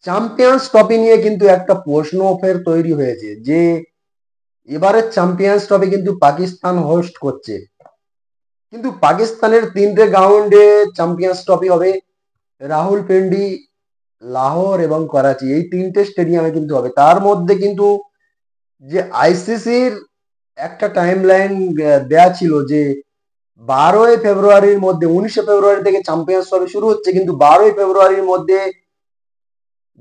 Champions trophy নিয়ে কিন্তু একটা প্রশ্ন ফের তৈরি হয়েছে যে এবারের চ্যাম্পিয়ন্স ট্রফি কিন্তু পাকিস্তান হোস্ট করছে, কিন্তু পাকিস্তানের তিনটে গ্রাউন্ডে চ্যাম্পিয়ন্স ট্রফি হবে। রাহুলপিন্ডি, লাহোর এবং করাচি, এই তিনটে স্টেডিয়ামে কিন্তু হবে। তার মধ্যে কিন্তু যে আইসিসির একটা টাইম লাইন দেয়া ছিল যে 12ই ফেব্রুয়ারির মধ্যে, 19শে ফেব্রুয়ারি থেকে চ্যাম্পিয়ন্স ট্রফি শুরু হচ্ছে, কিন্তু 12ই ফেব্রুয়ারির মধ্যে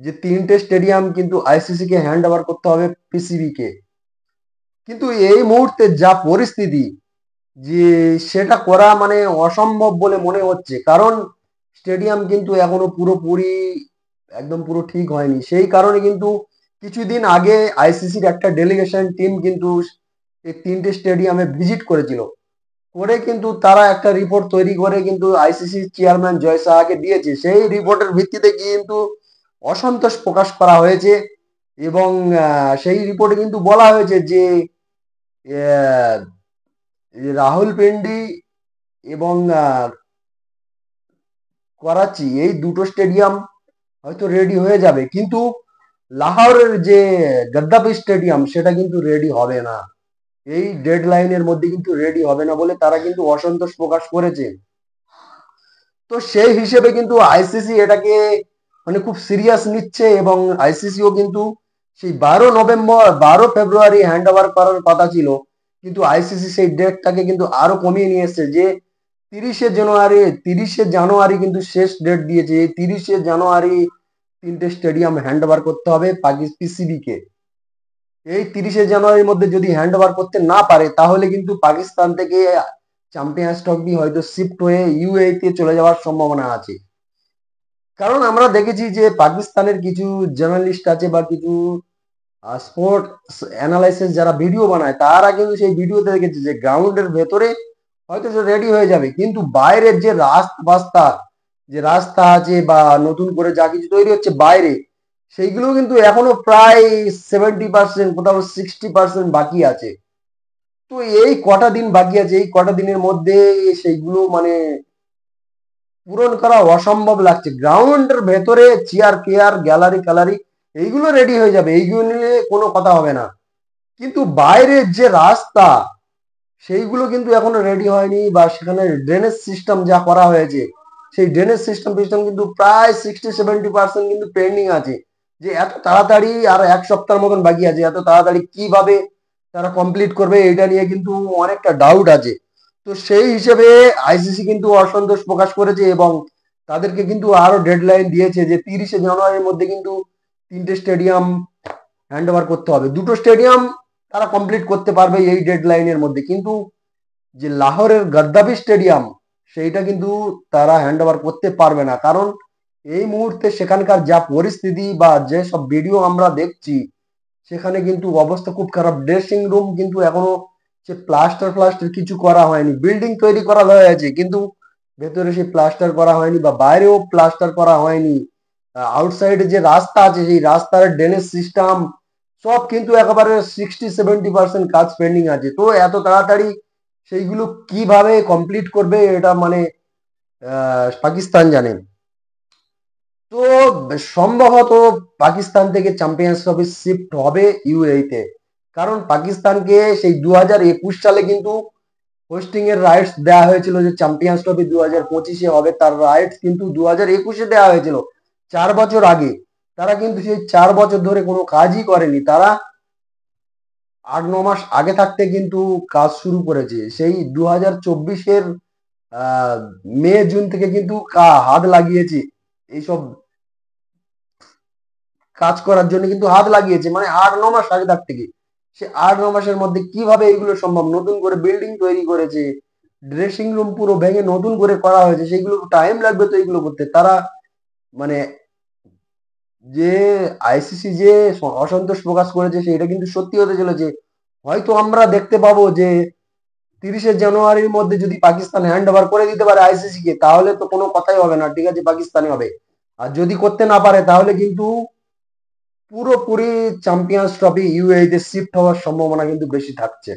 যে তিনটে স্টেডিয়াম কিন্তু আইসিসি কে হ্যান্ড ওভার করতে হবে পিসিবি কে। কিন্তু এই মুহূর্তে যা পরিস্থিতি, যে সেটা করা মানে অসম্ভব বলে মনে হচ্ছে, কারণ স্টেডিয়াম কিন্তু এখনো পুরোপুরি একদম পুরো ঠিক হয়নি। সেই কারণে কিন্তু কিছুদিন আগে আইসিসির একটা ডেলিগেশন টিম কিন্তু এই তিনটে স্টেডিয়ামে ভিজিট করেছিল, করে কিন্তু তারা একটা রিপোর্ট তৈরি করে কিন্তু আইসিসি চেয়ারম্যান জয় শাহকে দিয়েছে। সেই রিপোর্টের ভিত্তিতে কিন্তু অসন্তোষ প্রকাশ করা হয়েছে এবং সেই রিপোর্টে কিন্তু বলা হয়েছে যে আহ, রাহুলপিন্ডি এবং করাচি, এই দুটো স্টেডিয়াম হয়তো রেডি হয়ে যাবে, কিন্তু লাহোরের যে গদ্দাফি স্টেডিয়াম সেটা কিন্তু রেডি হবে না। এই ডেড লাইনের মধ্যে কিন্তু রেডি হবে না বলে তারা কিন্তু অসন্তোষ প্রকাশ করেছে। তো সেই হিসেবে কিন্তু আইসিসি এটাকে মানে খুব সিরিয়াস নিচ্ছে এবং আইসিসিও কিন্তু সেই 12 ফেব্রুয়ারি হ্যান্ড ওভার করার কথা ছিল, কিন্তু আইসিসি সেই ডেটটাকে কিন্তু আরো কমিয়ে নিয়ে এসছে যে 30শে জানুয়ারি কিন্তু শেষ ডেট দিয়েছে। এই 30শে জানুয়ারি তিনটে স্টেডিয়াম হ্যান্ড ওভার করতে হবে পিসিবি কে। এই 30শে জানুয়ারির মধ্যে যদি হ্যান্ড ওভার করতে না পারে তাহলে কিন্তু পাকিস্তান থেকে চ্যাম্পিয়ন্স ট্রফি হয়তো শিফট হয়ে ইউএই তে চলে যাওয়ার সম্ভাবনা আছে। কারণ আমরা দেখেছি যে পাকিস্তানের কিছু জার্নালিস্ট আছে বা কিছু স্পোর্ট অ্যানালাইসিস যারা ভিডিও বানায়, তারা কিন্তু সেই ভিডিওতে দেখেছে যে গ্রাউন্ডের ভেতরে হয়তো রেডি হয়ে যাবে, কিন্তু বাইরের যে রাস্তা আছে বা নতুন করে যা কিছু তৈরি হচ্ছে বাইরে, সেইগুলো কিন্তু এখনো প্রায় 70%, কোথাও 60% বাকি আছে। তো এই কটা দিন বাকি আছে, এই কটা দিনের মধ্যে সেইগুলো মানে পূরণ করা অসম্ভব লাগছে। গ্রাউন্ডের ভেতরে চেয়ার কেয়ার গ্যালারি ক্যালারি এইগুলো রেডি হয়ে যাবে, এইগুলো নিয়ে কোনো কথা হবে না, কিন্তু বাইরের যে রাস্তা সেইগুলো কিন্তু এখনো রেডি হয়নি, বা সেখানে ড্রেনেজ সিস্টেম যা করা হয়েছে সেই ড্রেনেজ সিস্টেম কিন্তু প্রায় 60-70% কিন্তু পেন্ডিং আছে। যে এত তাড়াতাড়ি আর এক সপ্তাহের মতন বাকি আছে, এত তাড়াতাড়ি কিভাবে তারা কমপ্লিট করবে এটা নিয়ে কিন্তু অনেকটা ডাউট আছে। তো সেই হিসেবে আইসিসি কিন্তু অসন্তোষ প্রকাশ করেছে এবং তাদেরকে কিন্তু আরো ডেডলাইন দিয়েছে যে 30শে জানুয়ারির মধ্যে কিন্তু তিনটে স্টেডিয়াম হ্যান্ড ওভার করতে হবে। দুটো স্টেডিয়াম তারা কমপ্লিট করতে পারবে এই ডেডলাইনের মধ্যে, কিন্তু যে লাহোরের গদ্দাফি স্টেডিয়াম সেইটা কিন্তু তারা হ্যান্ড ওভার করতে পারবে না, কারণ এই মুহূর্তে সেখানকার যা পরিস্থিতি বা যে সব ভিডিও আমরা দেখছি সেখানে কিন্তু অবস্থা খুব খারাপ। ড্রেসিং রুম কিন্তু এখনো সে প্লাস্টার কিছু করা হয়নি, বিল্ডিং তৈরি করা হয়েছে কিন্তু ভেতরে সে প্লাস্টার করা হয়নি বা বাইরেও প্লাস্টার করা হয়নি। আউটসাইডে যে রাস্তা আছে সেই রাস্তার ড্রেনেজ সিস্টেম সব কিন্তু একেবারে 60-70% কাজ পেন্ডিং আছে। তো এত তাড়াতাড়ি সেইগুলো কিভাবে কমপ্লিট করবে এটা মানে পাকিস্তান জানে। তো সম্ভবত পাকিস্তান থেকে চ্যাম্পিয়ন্স ট্রফি শিফট হবে ইউএই তে, কারণ পাকিস্তানকে সেই 2021 সালে কিন্তু হোস্টিং এর রাইটস দেওয়া হয়েছিল যে চ্যাম্পিয়ন্স ট্রফি 2025-এ হবে, তার রাইটস কিন্তু 2021-এ দেওয়া হয়েছিল, 4 বছর আগে। তারা কিন্তু সেই 4 বছর ধরে কোনো কাজই করেনি, তারা 8-9 মাস আগে থাকতে কিন্তু কাজ শুরু করেছে। সেই 2024-এর মে জুন থেকে কিন্তু হাত লাগিয়েছে এইসব কাজ করার জন্য, কিন্তু হাত লাগিয়েছে মানে 8-9 মাস আগে থাক থেকে। সে 8-9 মাসের মধ্যে কিভাবে এগুলো সম্ভব? নতুন করে বিল্ডিং তৈরি করেছে, ড্রেসিং রুম পুরো ভেঙে নতুন করে করা হয়েছে, সেইগুলো টাইম লাগবে তো এগুলো করতে। তারা মানে যে আইসিসি যে অসন্তোষ প্রকাশ করেছে সেটা কিন্তু সত্যি হতে চলেছে। হয়তো আমরা দেখতে পাবো যে 30শে জানুয়ারির মধ্যে যদি পাকিস্তান হ্যান্ড ওভার করে দিতে পারে আইসিসি কে, তাহলে তো কোনো কথাই হবে না, ঠিক আছে পাকিস্তানে হবে। আর যদি করতে না পারে তাহলে কিন্তু পুরোপুরি চ্যাম্পিয়ন্স ট্রফি ইউএই তে শিফট হওয়ার সম্ভাবনা কিন্তু বেশি থাকছে।